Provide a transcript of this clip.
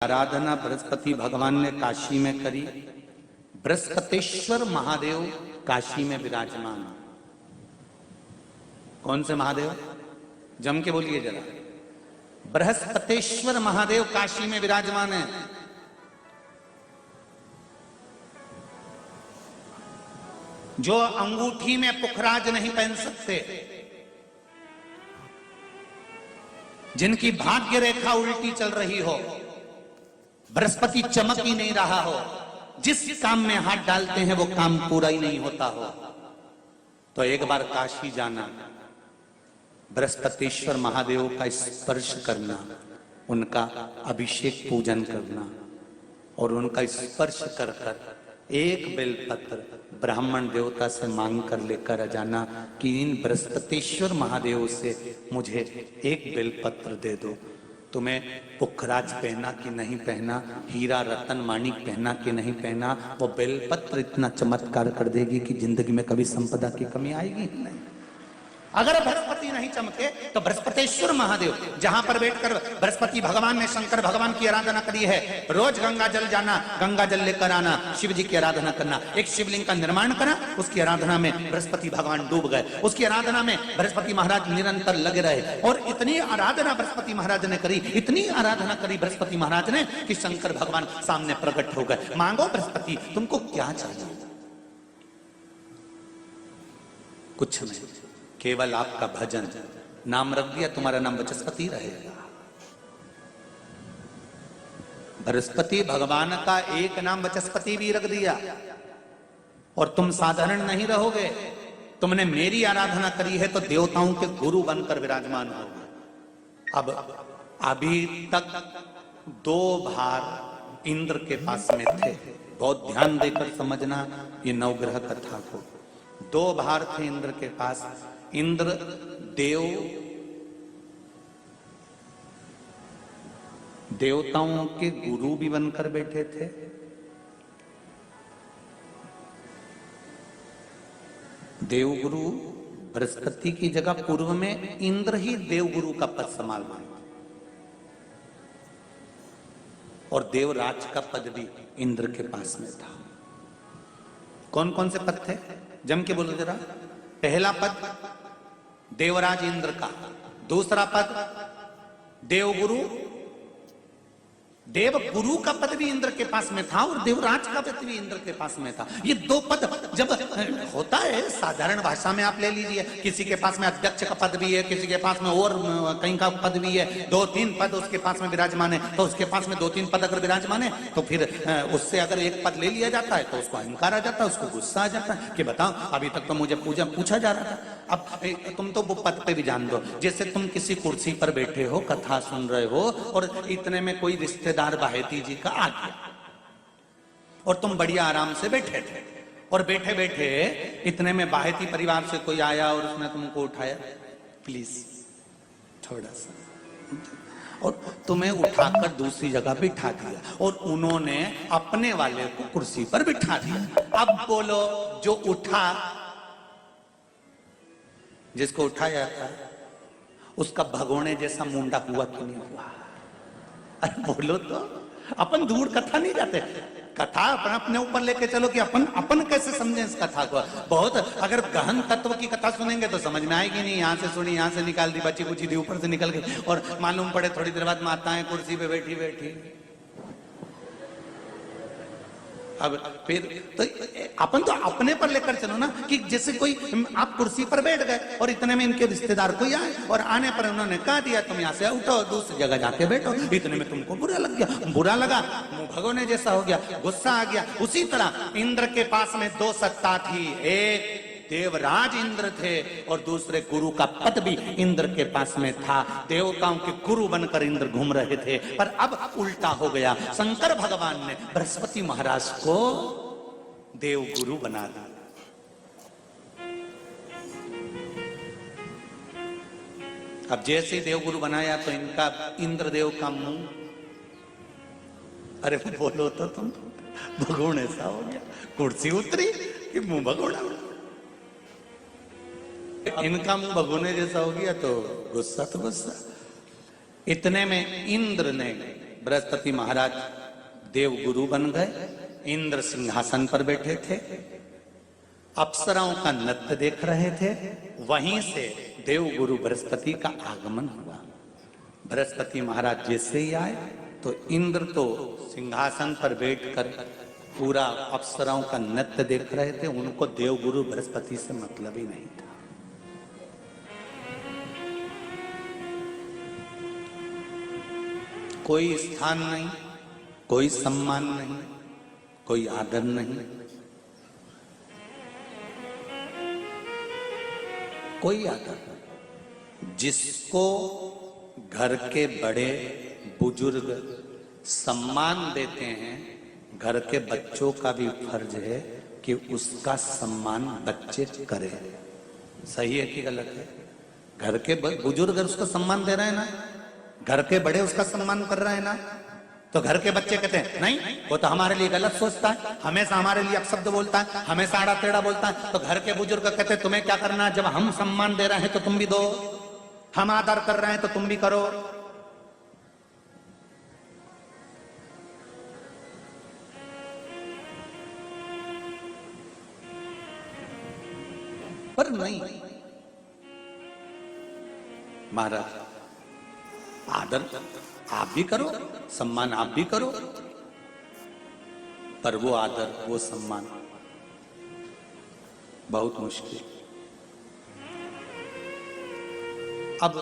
आराधना बृहस्पति भगवान ने काशी में करी। बृहस्पतेश्वर महादेव काशी में विराजमान। कौन से महादेव? जम के बोलिए जरा। बृहस्पतेश्वर महादेव काशी में विराजमान है। जो अंगूठी में पुखराज नहीं पहन सकते, जिनकी भाग्य रेखा उल्टी चल रही हो, बृहस्पति चमक ही नहीं रहा हो, जिस काम में हाथ डालते हैं वो काम पूरा ही नहीं होता हो, तो एक बार काशी जाना, बृहस्पतेश्वर महादेव का स्पर्श करना, उनका अभिषेक पूजन करना और उनका स्पर्श कर कर एक बेलपत्र ब्राह्मण देवता से मांग कर लेकर जाना कि इन बृहस्पतेश्वर महादेव से मुझे एक बेलपत्र दे दो। तुम्हें पुखराज पहना कि नहीं पहना, हीरा रतन माणिक पहना कि नहीं पहना, वो बेलपत्र इतना चमत्कार कर देगी कि जिंदगी में कभी संपदा की कमी आएगी ही नहीं। अगर बृहस्पति नहीं चमके तो बृहस्पतेश्वर महादेव, जहां पर बैठकर बृहस्पति भगवान ने शंकर भगवान की आराधना करी है, रोज गंगा जल जाना, गंगा जल लेकर आना, शिव जी की आराधना करना, एक शिवलिंग का निर्माण करा, उसकी आराधना में बृहस्पति भगवान डूब गए, उसकी आराधना में बृहस्पति महाराज निरंतर लगे रहे। और इतनी आराधना बृहस्पति महाराज ने करी, इतनी आराधना करी बृहस्पति महाराज ने कि शंकर भगवान सामने प्रकट हो गए। मांगो बृहस्पति, तुमको क्या चाहिए? कुछ नहीं, केवल आपका भजन। नाम रख दिया, तुम्हारा नाम बृहस्पति रहेगा। बृहस्पति भगवान का एक नाम बृहस्पति भी रख दिया और तुम साधारण नहीं रहोगे। तुमने मेरी आराधना करी है तो देवताओं के गुरु बनकर विराजमान होगे। अब अभी तक 2 भार इंद्र के पास में थे। बहुत ध्यान देकर समझना ये नवग्रह कथा को। 2 भार थे इंद्र के पास। इंद्र देवताओं के गुरु भी बनकर बैठे थे, देवगुरु बृहस्पति की जगह पूर्व में इंद्र ही देवगुरु का पद संभाल माना और देवराज का पद भी इंद्र के पास में था। कौन कौन से पद थे? जम के बोलो जरा। पहला पद देवराज इंद्र का, दूसरा पद देवगुरु, देवगुरु का पद भी इंद्र के पास में था और देवराज का पद भी इंद्र के पास में था। ये 2 पद जब होता है साधारण भाषा में, आप ले लीजिए, किसी के पास में अध्यक्ष का पद भी है, किसी के पास में और कहीं का पद भी है, 2-3 पद उसके पास में विराजमान है, तो उसके पास में 2-3 पद अगर विराजमान है तो फिर उससे अगर एक पद ले लिया जाता है तो उसको अहंकार आ जाता है, उसको गुस्सा आ जाता है कि बताओ अभी तक तो मुझे पूछा जा रहा था, अब तुम तो वो पद पे भी जान दो। जैसे तुम किसी कुर्सी पर बैठे हो, कथा सुन रहे हो और इतने में कोई रिश्तेदार बाहेती जी का आ गया और तुम बढ़िया आराम से बैठे थे और बैठे बैठे इतने में बाहेती परिवार से कोई आया और उसने तुमको उठाया, प्लीज थोड़ा सा, और तुम्हें उठाकर दूसरी जगह बिठा दिया और उन्होंने अपने वाले को कुर्सी पर बिठा दिया। अब बोलो, जो उठा, जिसको उठाया था, उसका भगोने जैसा मुंडा हुआ कि नहीं हुआ? अरे बोलो तो। अपन दूर कथा नहीं जाते, कथा अपने ऊपर लेके चलो कि अपन कैसे समझें इस कथा को। बहुत अगर गहन तत्व की कथा सुनेंगे तो समझ में आएगी नहीं। यहाँ से सुनी, यहाँ से निकाल दी, बची कुची दी, ऊपर से निकल गई और मालूम पड़े थोड़ी देर बाद माताएं कुर्सी पे बैठी बैठी। अब फिर तो अपन तो अपने पर लेकर चलो ना, कि जैसे कोई आप कुर्सी पर बैठ गए और इतने में इनके रिश्तेदार कोई आए और आने पर उन्होंने कहा दिया तुम यहाँ से उठो, दूसरी जगह जाके बैठो। इतने में तुमको बुरा लग गया, बुरा लगा, मुंह भगोने जैसा हो गया, गुस्सा आ गया। उसी तरह इंद्र के पास में 2 सत्ता थी, एक देवराज इंद्र थे और दूसरे गुरु का पद भी इंद्र के पास में था। देवताओं के गुरु बनकर इंद्र घूम रहे थे, पर अब उल्टा हो गया। शंकर भगवान ने बृहस्पति महाराज को देवगुरु बना दिया। अब जैसे ही देवगुरु बनाया तो इनका इंद्रदेव का मुंह, अरे बोलो तो तुम, भगोने सा हो गया। कुर्सी उतरी कि मुंह भगोड़ा। इनका मुंह भगोने जैसा हो गया तो गुस्सा तो गुस्सा। इतने में इंद्र ने बृहस्पति महाराज देव गुरु बन गए, इंद्र सिंहासन पर बैठे थे, अप्सराओं का नृत्य देख रहे थे। वहीं से देव गुरु बृहस्पति का आगमन हुआ। बृहस्पति महाराज जैसे ही आए तो इंद्र तो सिंहासन पर बैठकर पूरा अप्सराओं का नृत्य देख रहे थे। उनको देव गुरु बृहस्पति से मतलब ही नहीं था। कोई स्थान नहीं, कोई सम्मान नहीं, कोई आदर नहीं, कोई आदर नहीं। जिसको घर के बड़े बुजुर्ग सम्मान देते हैं, घर के बच्चों का भी फर्ज है कि उसका सम्मान बच्चे करें। सही है कि गलत है? घर के बुजुर्ग उसको सम्मान दे रहे हैं ना, घर के बड़े उसका सम्मान कर रहे हैं ना, तो घर के बच्चे कहते हैं नहीं, वो तो हमारे लिए गलत सोचता है, हमेशा हमारे लिए अपशब्द बोलता है, हमेशा आड़ा टेढ़ा बोलता है। तो घर के बुजुर्ग कहते हैं तुम्हें क्या करना है, जब हम सम्मान दे रहे हैं तो तुम भी दो, हम आदर कर रहे हैं तो तुम भी करो। पर नहीं, महाराज आदर आप भी करो, सम्मान आप भी करो, पर वो आदर वो सम्मान बहुत मुश्किल। अब